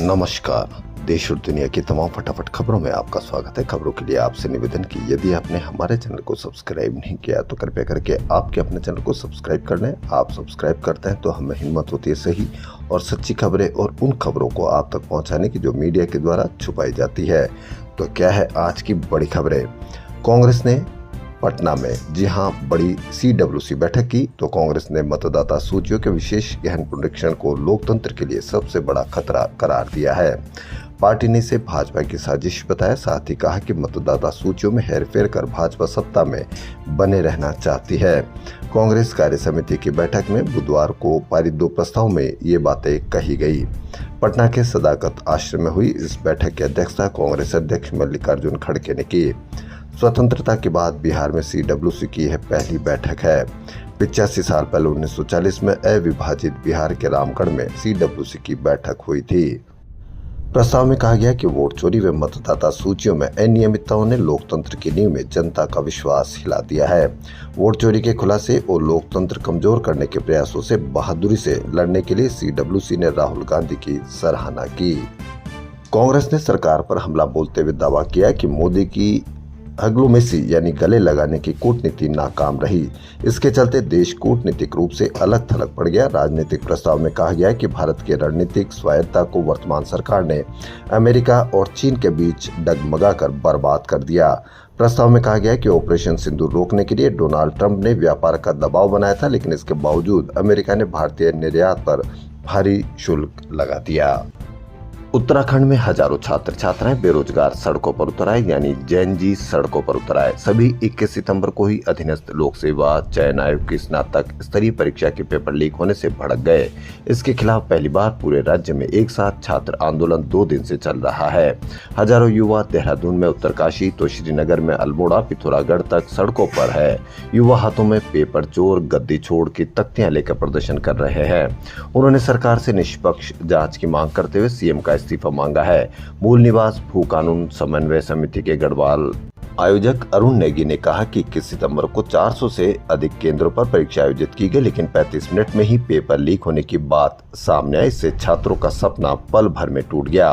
नमस्कार। देश और दुनिया की तमाम फटाफट खबरों में आपका स्वागत है। खबरों के लिए आपसे निवेदन कि यदि आपने हमारे चैनल को सब्सक्राइब नहीं किया तो कृपया करके आपके अपने चैनल को सब्सक्राइब कर लें। आप सब्सक्राइब करते हैं तो हमें हिम्मत होती है सही और सच्ची खबरें और उन खबरों को आप तक पहुंचाने की जो मीडिया के द्वारा छुपाई जाती है। तो क्या है आज की बड़ी खबरें? कांग्रेस ने पटना में बड़ी CWC बैठक की। तो कांग्रेस ने मतदाता सूचियों के विशेष गहन पुनरीक्षण को लोकतंत्र के लिए सबसे बड़ा खतरा करार दिया है। पार्टी ने इसे भाजपा की साजिश बताया। साथ ही कहा कि मतदाता सूचियों में हेरफेर कर भाजपा सत्ता में बने रहना चाहती है। कांग्रेस कार्य समिति की बैठक में बुधवार को पारित 2 प्रस्ताव में ये बातें कही गई। पटना के सदाकत आश्रम में हुई इस बैठक की अध्यक्षता कांग्रेस अध्यक्ष मल्लिकार्जुन खड़गे ने की। स्वतंत्रता के बाद बिहार में CWC की यह पहली बैठक है। 85 साल पहले 1940 में अविभाजित बिहार के रामगढ़ में CWC की बैठक हुई थी। प्रस्ताव में कहा गया कि वोट चोरी व मतदाता सूचियों में अनियमितताओं ने लोकतंत्र की नींव में जनता का विश्वास हिला दिया है। वोट चोरी के खुलासे और लोकतंत्र कमजोर करने के प्रयासों से बहादुरी से लड़ने के लिए CWC ने राहुल गांधी की सराहना की। कांग्रेस ने सरकार पर हमला बोलते हुए दावा किया कि मोदी की अग्लोमेसी यानी गले लगाने की कूटनीति नाकाम रही। इसके चलते देश कूटनीतिक रूप से अलग थलग पड़ गया। राजनीतिक प्रस्ताव में कहा गया कि भारत के रणनीतिक स्वायत्तता को वर्तमान सरकार ने अमेरिका और चीन के बीच डगमगाकर बर्बाद कर दिया। प्रस्ताव में कहा गया कि ऑपरेशन सिंदूर रोकने के लिए डोनाल्ड ट्रंप ने व्यापार का दबाव बनाया था, लेकिन इसके बावजूद अमेरिका ने भारतीय निर्यात पर भारी शुल्क लगा दिया। उत्तराखंड में हजारों छात्र छात्राएं बेरोजगार सड़कों पर उतर आए, यानी जैन जी सड़कों पर उतर आए। सभी 21 सितंबर को ही अधीनस्थ लोक सेवा चयन आयोग की स्नातक स्तरीय परीक्षा के पेपर लीक होने से भड़क गए। इसके खिलाफ पहली बार पूरे राज्य में एक साथ छात्र आंदोलन 2 दिन से चल रहा है। हजारों युवा देहरादून में उत्तरकाशी तो श्रीनगर में अल्मोड़ा पिथौरागढ़ तक सड़कों पर है। युवा हाथों में पेपर चोर गद्दी छोड़ की तख्तियां लेकर प्रदर्शन कर रहे हैं। उन्होंने सरकार से निष्पक्ष जांच की मांग करते हुए CM का इस्तीफा मांगा है। मूल निवास भू कानून समन्वय समिति के गढ़वाल आयोजक अरुण नेगी ने कहा कि 21 सितंबर को 400 से अधिक केंद्रों पर परीक्षा आयोजित की गई, लेकिन 35 मिनट में ही पेपर लीक होने की बात सामने आई। इससे छात्रों का सपना पल भर में टूट गया।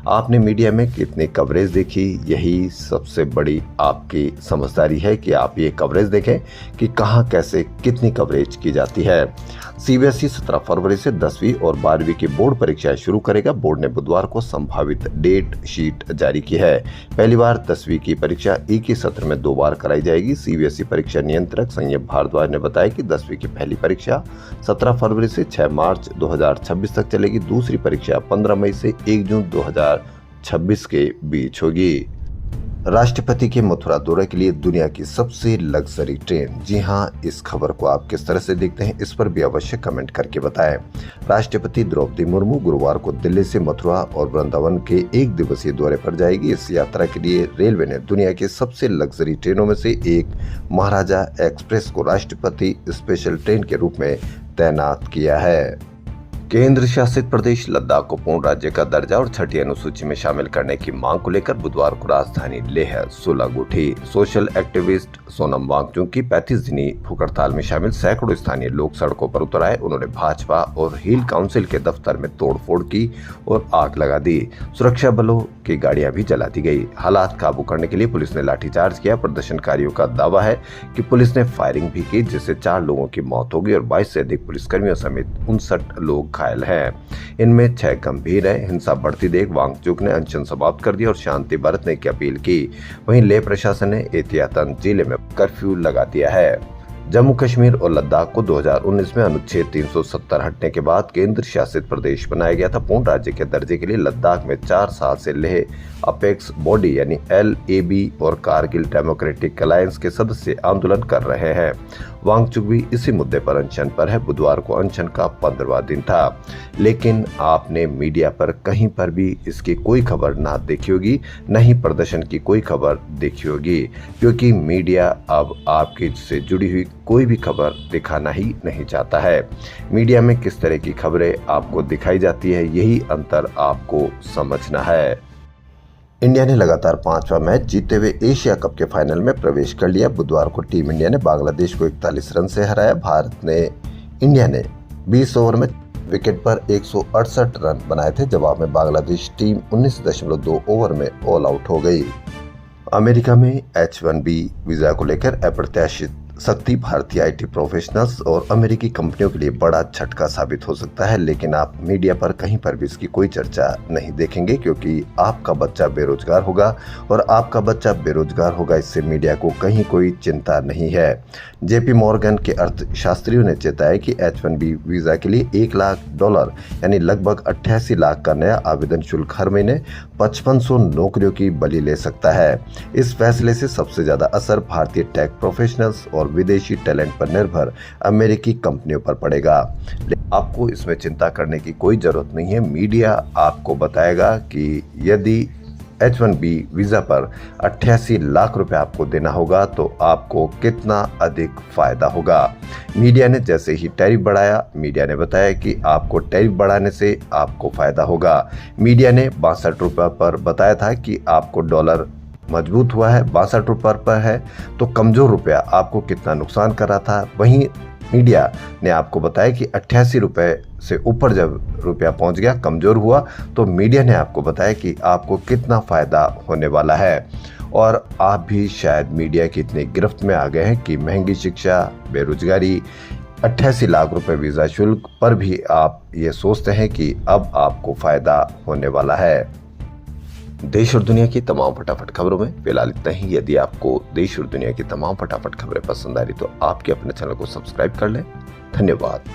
आपने मीडिया में कितनी कवरेज देखी, यही सबसे बड़ी आपकी समझदारी है कि आप ये कवरेज देखें कि कहां कैसे कितनी कवरेज की जाती है। CBSE 17 फरवरी से 10वीं और 12वीं की बोर्ड परीक्षाएं शुरू करेगा। बोर्ड ने बुधवार को संभावित डेट शीट जारी की है। पहली बार 10वीं की परीक्षा एक ही सत्र में 2 बार कराई जाएगी। CBSE परीक्षा नियंत्रक संयम भारद्वाज ने बताया कि 10वीं की पहली परीक्षा 17 फरवरी से 6 मार्च 2026 तक चलेगी। दूसरी परीक्षा 15 मई से 1 जून 2026 के बीच होगी। राष्ट्रपति के मथुरा दौरे के लिए दुनिया की सबसे लग्जरी ट्रेन। जी हां, इस खबर को आप किस तरह से देखते हैं, इस पर भी अवश्य कमेंट करके बताएं। राष्ट्रपति द्रौपदी मुर्मू गुरुवार को दिल्ली से मथुरा और वृंदावन के 1 दिवसीय दौरे पर जाएगी। इस यात्रा के लिए रेलवे ने दुनिया की सबसे लग्जरी ट्रेनों में से एक महाराजा एक्सप्रेस को राष्ट्रपति स्पेशल ट्रेन के रूप में तैनात किया है। केंद्र शासित प्रदेश लद्दाख को पूर्ण राज्य का दर्जा और 6ठी अनुसूची में शामिल करने की मांग को लेकर बुधवार को राजधानी लेह सुलग उठी। सोशल एक्टिविस्ट सोनम वांगचुक की 35 दिनी भूख हड़ताल में शामिल सैकड़ों स्थानीय लोग सड़कों पर उतर आए। उन्होंने भाजपा और हिल काउंसिल के दफ्तर में तोड़फोड़ की और आग लगा दी। सुरक्षा बलों की गाड़ियां भी जला दी गई। हालात काबू करने के लिए पुलिस ने लाठीचार्ज किया। प्रदर्शनकारियों का दावा है कि पुलिस ने फायरिंग भी की, जिससे 4 लोगों की मौत हो गई और 22 से अधिक पुलिसकर्मियों समेत 59 लोग घायल हैं। इनमें 6 गंभीर हैं। हिंसा बढ़ती देख वांगचुक ने अनशन समाप्त कर दिया और शांति बरतने की अपील की। वहीं लेह प्रशासन ने एहतियातन जिले में कर्फ्यू लगा दिया है। जम्मू कश्मीर और लद्दाख को 2019 में अनुच्छेद 370 हटने के बाद केंद्र शासित प्रदेश बनाया गया था। पूर्ण राज्य के दर्जे के लिए लद्दाख में 4 साल से लेह अपेक्स बॉडी यानी LAB और कारगिल डेमोक्रेटिक अलायंस के सदस्य आंदोलन कर रहे हैं। वांगचुक भी इसी मुद्दे पर अनशन पर है। बुधवार को अनशन का 15वां दिन था, लेकिन आपने मीडिया पर कहीं पर भी इसकी कोई खबर ना देखी होगी, न ही प्रदर्शन की कोई खबर देखी होगी, क्योंकि मीडिया अब आपकी से जुड़ी हुई कोई भी खबर दिखाना ही नहीं चाहता है। मीडिया में किस तरह की खबरें आपको दिखाई जाती है, यही अंतर आपको समझना है। इंडिया ने लगातार 5वां मैच जीतते हुए एशिया कप के फाइनल में प्रवेश कर लिया। बुधवार को टीम इंडिया ने बांग्लादेश को 41 रन से हराया। इंडिया ने 20 ओवर में विकेट पर 168 रन बनाए थे। जवाब में बांग्लादेश टीम 19.2 ओवर में ऑल आउट हो गई। अमेरिका में H-1B वीजा को लेकर अप्रत्याशित सख्ती भारतीय आईटी प्रोफेशनल्स और अमेरिकी कंपनियों के लिए बड़ा झटका साबित हो सकता है, लेकिन आप मीडिया पर कहीं पर भी इसकी कोई चर्चा नहीं देखेंगे, क्योंकि आपका बच्चा बेरोजगार होगा और आपका बच्चा बेरोजगार होगा, इससे मीडिया को कहीं कोई चिंता नहीं है। JP मॉर्गन के अर्थशास्त्रियों ने चेताया कि H-1B वीजा के लिए $1 लाख यानी लगभग 88 लाख का नया आवेदन शुल्क हर महीने 5500 नौकरियों की बलि ले सकता है। इस फैसले से सबसे ज्यादा असर भारतीय टेक प्रोफेशनल्स और विदेशी टैलेंट पर निर्भर अमेरिकी कंपनियों पर पड़ेगा। आपको इसमें चिंता करने की कोई जरूरत नहीं है। मीडिया आपको बताएगा कि यदि H-1B वीजा पर 88 लाख रुपए आपको देना होगा तो आपको कितना अधिक फायदा होगा। मीडिया ने जैसे ही टैरिफ बढ़ाया, मीडिया ने बताया कि आपको टैरिफ बढ़ाने से आपको फायदा होगा। मीडिया ने 62 रुपए पर बताया था कि आपको डॉलर मजबूत हुआ है, 62 रुपए पर है, तो कमजोर रुपया आपको कितना नुकसान कर रहा था। वहीं मीडिया ने आपको बताया कि 88 रुपए से ऊपर जब रुपया पहुंच गया, कमजोर हुआ, तो मीडिया ने आपको बताया कि आपको कितना फायदा होने वाला है। और आप भी शायद मीडिया की इतनी गिरफ्त में आ गए हैं कि महंगी शिक्षा, बेरोजगारी, 88 लाख रुपए वीजा शुल्क पर भी आप ये सोचते हैं कि अब आपको फायदा होने वाला है। देश और दुनिया की तमाम फटाफट खबरों में फिलहाल इतना ही। यदि आपको देश और दुनिया की तमाम फटाफट खबरें पसंद आ रही तो आपके अपने चैनल को सब्सक्राइब कर लें। धन्यवाद।